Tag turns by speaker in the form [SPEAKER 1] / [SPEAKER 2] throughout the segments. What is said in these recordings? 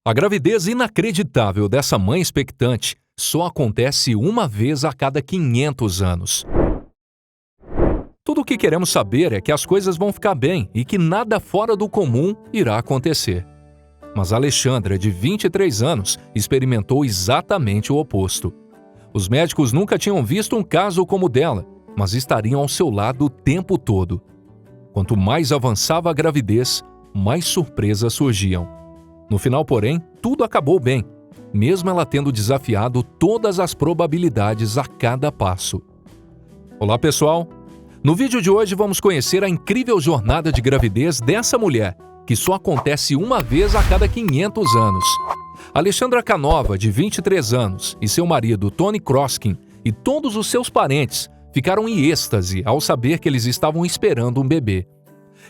[SPEAKER 1] A gravidez inacreditável dessa mãe expectante só acontece uma vez a cada 500 anos. Tudo o que queremos saber é que as coisas vão ficar bem e que nada fora do comum irá acontecer. Mas Alexandra, de 23 anos, experimentou exatamente o oposto. Os médicos nunca tinham visto um caso como o dela, mas estariam ao seu lado o tempo todo. Quanto mais avançava a gravidez, mais surpresas surgiam. No final, porém, tudo acabou bem, mesmo ela tendo desafiado todas as probabilidades a cada passo. Olá, pessoal! No vídeo de hoje vamos conhecer a incrível jornada de gravidez dessa mulher, que só acontece uma vez a cada 500 anos. Alexandra Canova, de 23 anos, e seu marido Tony Kroskin e todos os seus parentes ficaram em êxtase ao saber que eles estavam esperando um bebê.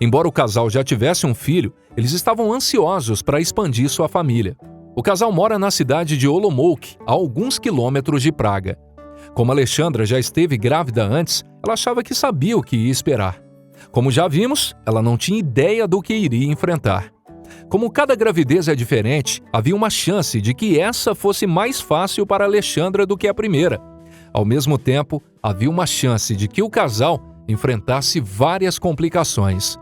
[SPEAKER 1] Embora o casal já tivesse um filho, eles estavam ansiosos para expandir sua família. O casal mora na cidade de Olomouc, a alguns quilômetros de Praga. Como Alexandra já esteve grávida antes, ela achava que sabia o que ia esperar. Como já vimos, ela não tinha ideia do que iria enfrentar. Como cada gravidez é diferente, havia uma chance de que essa fosse mais fácil para Alexandra do que a primeira. Ao mesmo tempo, havia uma chance de que o casal enfrentasse várias complicações.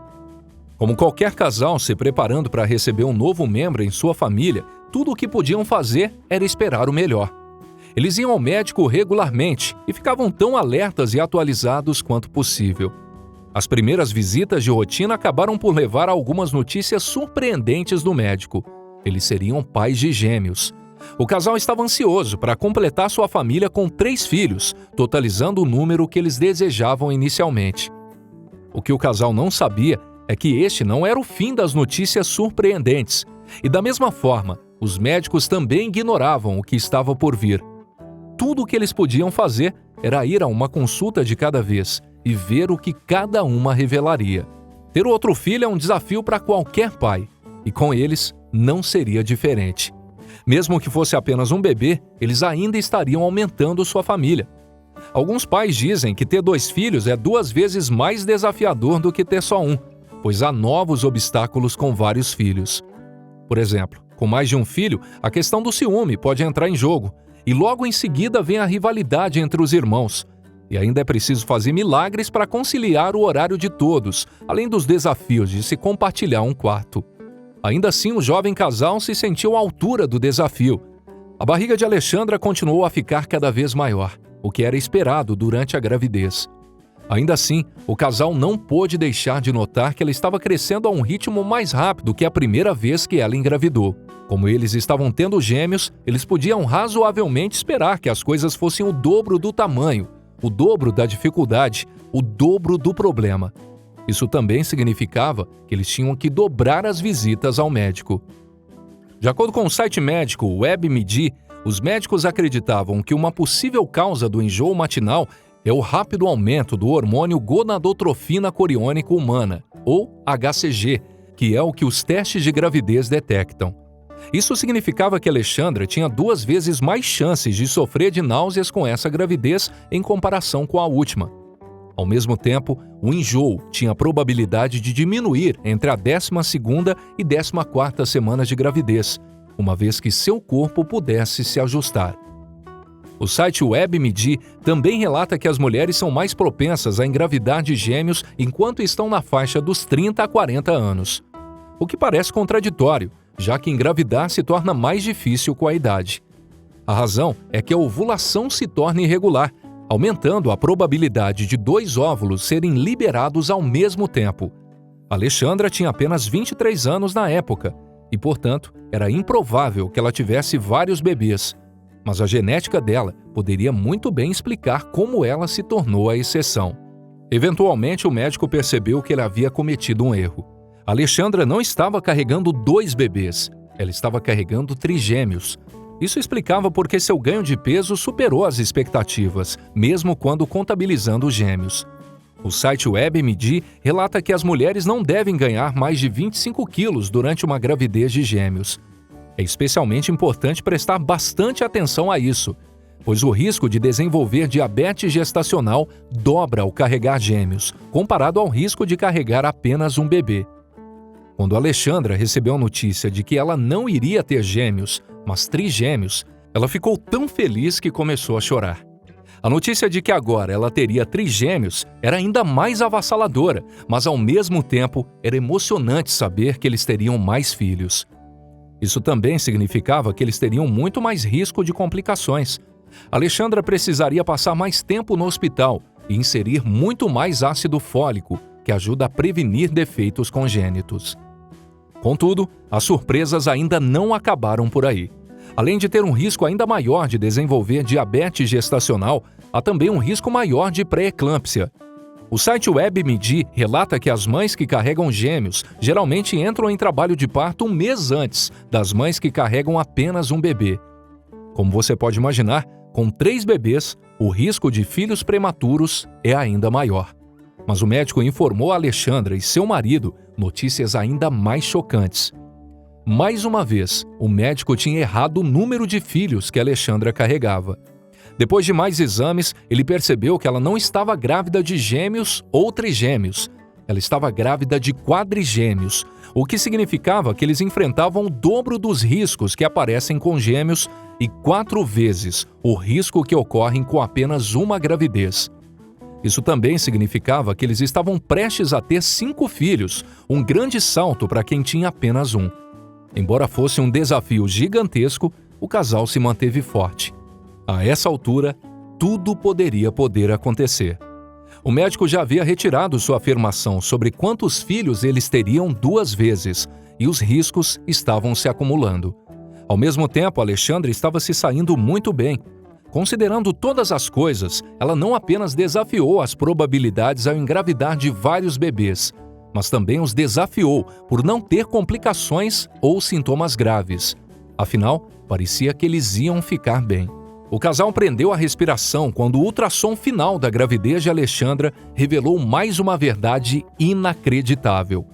[SPEAKER 1] Como qualquer casal se preparando para receber um novo membro em sua família, tudo o que podiam fazer era esperar o melhor. Eles iam ao médico regularmente e ficavam tão alertas e atualizados quanto possível. As primeiras visitas de rotina acabaram por levar a algumas notícias surpreendentes do médico. Eles seriam pais de gêmeos. O casal estava ansioso para completar sua família com 3 filhos, totalizando o número que eles desejavam inicialmente. O que o casal não sabia é que este não era o fim das notícias surpreendentes. E da mesma forma, os médicos também ignoravam o que estava por vir. Tudo o que eles podiam fazer era ir a uma consulta de cada vez e ver o que cada uma revelaria. Ter outro filho é um desafio para qualquer pai, e com eles não seria diferente. Mesmo que fosse apenas um bebê, eles ainda estariam aumentando sua família. Alguns pais dizem que ter 2 filhos é 2 vezes mais desafiador do que ter só um, pois há novos obstáculos com vários filhos. Por exemplo, com mais de um filho, a questão do ciúme pode entrar em jogo, e logo em seguida vem a rivalidade entre os irmãos. E ainda é preciso fazer milagres para conciliar o horário de todos, além dos desafios de se compartilhar um quarto. Ainda assim, o jovem casal se sentiu à altura do desafio. A barriga de Alexandra continuou a ficar cada vez maior, o que era esperado durante a gravidez. Ainda assim, o casal não pôde deixar de notar que ela estava crescendo a um ritmo mais rápido que a primeira vez que ela engravidou. Como eles estavam tendo gêmeos, eles podiam razoavelmente esperar que as coisas fossem o dobro do tamanho, o dobro da dificuldade, o dobro do problema. Isso também significava que eles tinham que dobrar as visitas ao médico. De acordo com o site médico WebMD, os médicos acreditavam que uma possível causa do enjoo matinal é o rápido aumento do hormônio gonadotrofina coriônica humana, ou HCG, que é o que os testes de gravidez detectam. Isso significava que Alexandra tinha 2 vezes mais chances de sofrer de náuseas com essa gravidez em comparação com a última. Ao mesmo tempo, o enjoo tinha probabilidade de diminuir entre a 12ª e 14ª semanas de gravidez, uma vez que seu corpo pudesse se ajustar. O site WebMD também relata que as mulheres são mais propensas a engravidar de gêmeos enquanto estão na faixa dos 30 a 40 anos. O que parece contraditório, já que engravidar se torna mais difícil com a idade. A razão é que a ovulação se torna irregular, aumentando a probabilidade de 2 óvulos serem liberados ao mesmo tempo. Alexandra tinha apenas 23 anos na época e, portanto, era improvável que ela tivesse vários bebês. Mas a genética dela poderia muito bem explicar como ela se tornou a exceção. Eventualmente, o médico percebeu que ele havia cometido um erro. Alexandra não estava carregando 2 bebês, ela estava carregando trigêmeos. Isso explicava porque seu ganho de peso superou as expectativas, mesmo quando contabilizando os gêmeos. O site WebMD relata que as mulheres não devem ganhar mais de 25 quilos durante uma gravidez de gêmeos. É especialmente importante prestar bastante atenção a isso, pois o risco de desenvolver diabetes gestacional dobra ao carregar gêmeos, comparado ao risco de carregar apenas um bebê. Quando Alexandra recebeu a notícia de que ela não iria ter gêmeos, mas trigêmeos, ela ficou tão feliz que começou a chorar. A notícia de que agora ela teria trigêmeos era ainda mais avassaladora, mas ao mesmo tempo era emocionante saber que eles teriam mais filhos. Isso também significava que eles teriam muito mais risco de complicações. Alexandra precisaria passar mais tempo no hospital e inserir muito mais ácido fólico, que ajuda a prevenir defeitos congênitos. Contudo, as surpresas ainda não acabaram por aí. Além de ter um risco ainda maior de desenvolver diabetes gestacional, há também um risco maior de pré-eclâmpsia. O site WebMD relata que as mães que carregam gêmeos geralmente entram em trabalho de parto um mês antes das mães que carregam apenas um bebê. Como você pode imaginar, com 3 bebês, o risco de filhos prematuros é ainda maior. Mas o médico informou a Alexandra e seu marido notícias ainda mais chocantes. Mais uma vez, o médico tinha errado o número de filhos que Alexandra carregava. Depois de mais exames, ele percebeu que ela não estava grávida de gêmeos ou trigêmeos. Ela estava grávida de quadrigêmeos, o que significava que eles enfrentavam o dobro dos riscos que aparecem com gêmeos e 4 vezes o risco que ocorre com apenas uma gravidez. Isso também significava que eles estavam prestes a ter 5 filhos, um grande salto para quem tinha apenas um. Embora fosse um desafio gigantesco, o casal se manteve forte. A essa altura, tudo poderia acontecer. O médico já havia retirado sua afirmação sobre quantos filhos eles teriam 2 vezes, e os riscos estavam se acumulando. Ao mesmo tempo, Alexandra estava se saindo muito bem. Considerando todas as coisas, ela não apenas desafiou as probabilidades ao engravidar de vários bebês, mas também os desafiou por não ter complicações ou sintomas graves. Afinal, parecia que eles iam ficar bem. O casal prendeu a respiração quando o ultrassom final da gravidez de Alexandra revelou mais uma verdade inacreditável.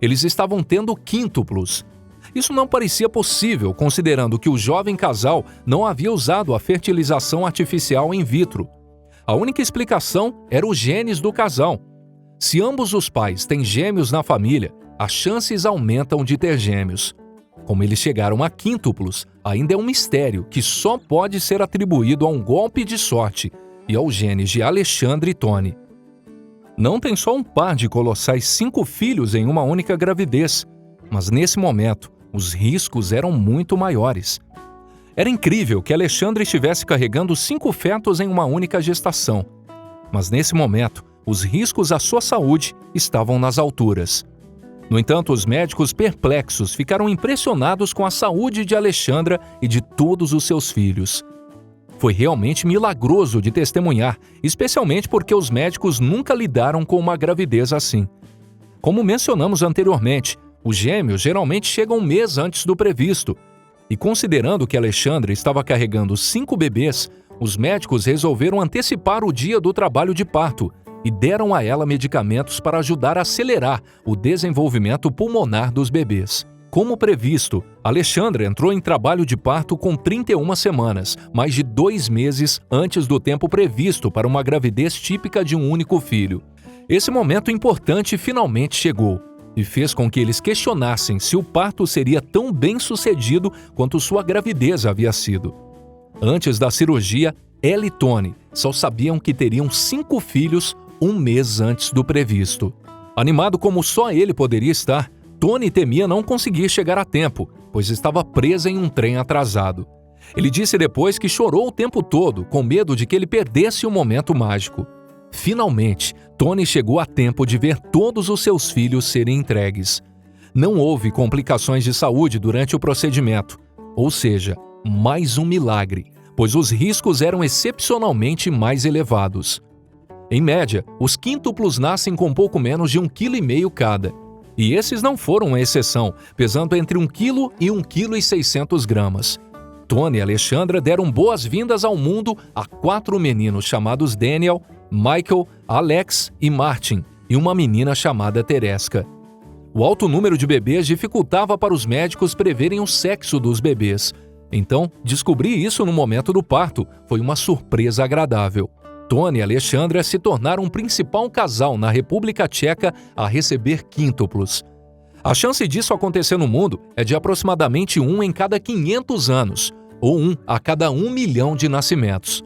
[SPEAKER 1] Eles estavam tendo quíntuplos. Isso não parecia possível, considerando que o jovem casal não havia usado a fertilização artificial in vitro. A única explicação era os genes do casal. Se ambos os pais têm gêmeos na família, as chances aumentam de ter gêmeos. Como eles chegaram a quíntuplos, ainda é um mistério que só pode ser atribuído a um golpe de sorte e aos genes de Alexandra e Tony. Não tem só um par de colossais 5 filhos em uma única gravidez, mas nesse momento, os riscos eram muito maiores. Era incrível que Alexandra estivesse carregando 5 fetos em uma única gestação, mas nesse momento, os riscos à sua saúde estavam nas alturas. No entanto, os médicos perplexos ficaram impressionados com a saúde de Alexandra e de todos os seus filhos. Foi realmente milagroso de testemunhar, especialmente porque os médicos nunca lidaram com uma gravidez assim. Como mencionamos anteriormente, os gêmeos geralmente chegam um mês antes do previsto. E considerando que Alexandra estava carregando 5 bebês, os médicos resolveram antecipar o dia do trabalho de parto e deram a ela medicamentos para ajudar a acelerar o desenvolvimento pulmonar dos bebês. Como previsto, Alexandra entrou em trabalho de parto com 31 semanas, mais de 2 meses antes do tempo previsto para uma gravidez típica de um único filho. Esse momento importante finalmente chegou e fez com que eles questionassem se o parto seria tão bem sucedido quanto sua gravidez havia sido. Antes da cirurgia, ela e Tony só sabiam que teriam 5 filhos um mês antes do previsto. Animado como só ele poderia estar, Tony temia não conseguir chegar a tempo, pois estava presa em um trem atrasado. Ele disse depois que chorou o tempo todo, com medo de que ele perdesse o momento mágico. Finalmente, Tony chegou a tempo de ver todos os seus filhos serem entregues. Não houve complicações de saúde durante o procedimento, ou seja, mais um milagre, pois os riscos eram excepcionalmente mais elevados. Em média, os quíntuplos nascem com pouco menos de 1,5 kg cada. E esses não foram uma exceção, pesando entre 1 kg e 1,6 kg. Tony e Alexandra deram boas-vindas ao mundo a 4 meninos chamados Daniel, Michael, Alex e Martin, e uma menina chamada Tereska. O alto número de bebês dificultava para os médicos preverem o sexo dos bebês. Então, descobrir isso no momento do parto foi uma surpresa agradável. Tony e Alexandra se tornaram o principal casal na República Tcheca a receber quíntuplos. A chance disso acontecer no mundo é de aproximadamente 1 em cada 500 anos, ou 1 a cada 1 milhão de nascimentos.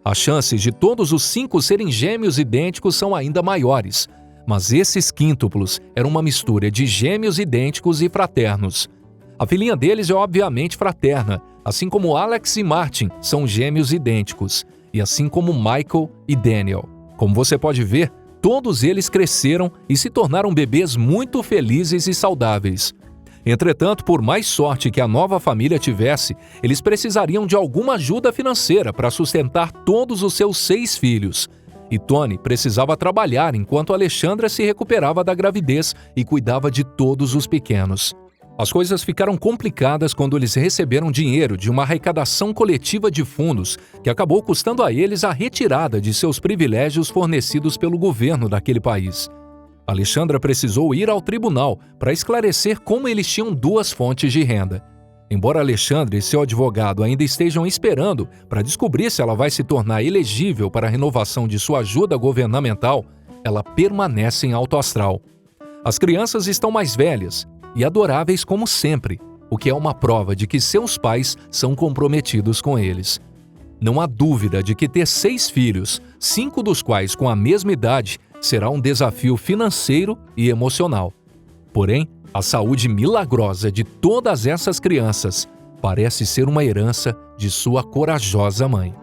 [SPEAKER 1] As chances de todos os 5 serem gêmeos idênticos são ainda maiores, mas esses quíntuplos eram uma mistura de gêmeos idênticos e fraternos. A filhinha deles é obviamente fraterna, assim como Alex e Martin são gêmeos idênticos, e assim como Michael e Daniel. Como você pode ver, todos eles cresceram e se tornaram bebês muito felizes e saudáveis. Entretanto, por mais sorte que a nova família tivesse, eles precisariam de alguma ajuda financeira para sustentar todos os seus 6 filhos. E Tony precisava trabalhar enquanto Alexandra se recuperava da gravidez e cuidava de todos os pequenos. As coisas ficaram complicadas quando eles receberam dinheiro de uma arrecadação coletiva de fundos que acabou custando a eles a retirada de seus privilégios fornecidos pelo governo daquele país. Alexandra precisou ir ao tribunal para esclarecer como eles tinham 2 fontes de renda. Embora Alexandra e seu advogado ainda estejam esperando para descobrir se ela vai se tornar elegível para a renovação de sua ajuda governamental, ela permanece em alto astral. As crianças estão mais velhas e adoráveis como sempre, o que é uma prova de que seus pais são comprometidos com eles. Não há dúvida de que ter 6 filhos, 5 dos quais com a mesma idade, será um desafio financeiro e emocional. Porém, a saúde milagrosa de todas essas crianças parece ser uma herança de sua corajosa mãe.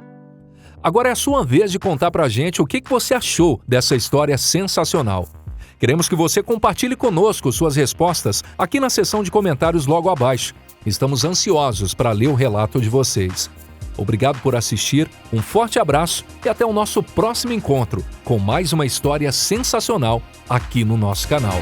[SPEAKER 1] Agora é a sua vez de contar pra gente o que você achou dessa história sensacional. Queremos que você compartilhe conosco suas respostas aqui na seção de comentários logo abaixo. Estamos ansiosos para ler o relato de vocês. Obrigado por assistir, um forte abraço e até o nosso próximo encontro com mais uma história sensacional aqui no nosso canal.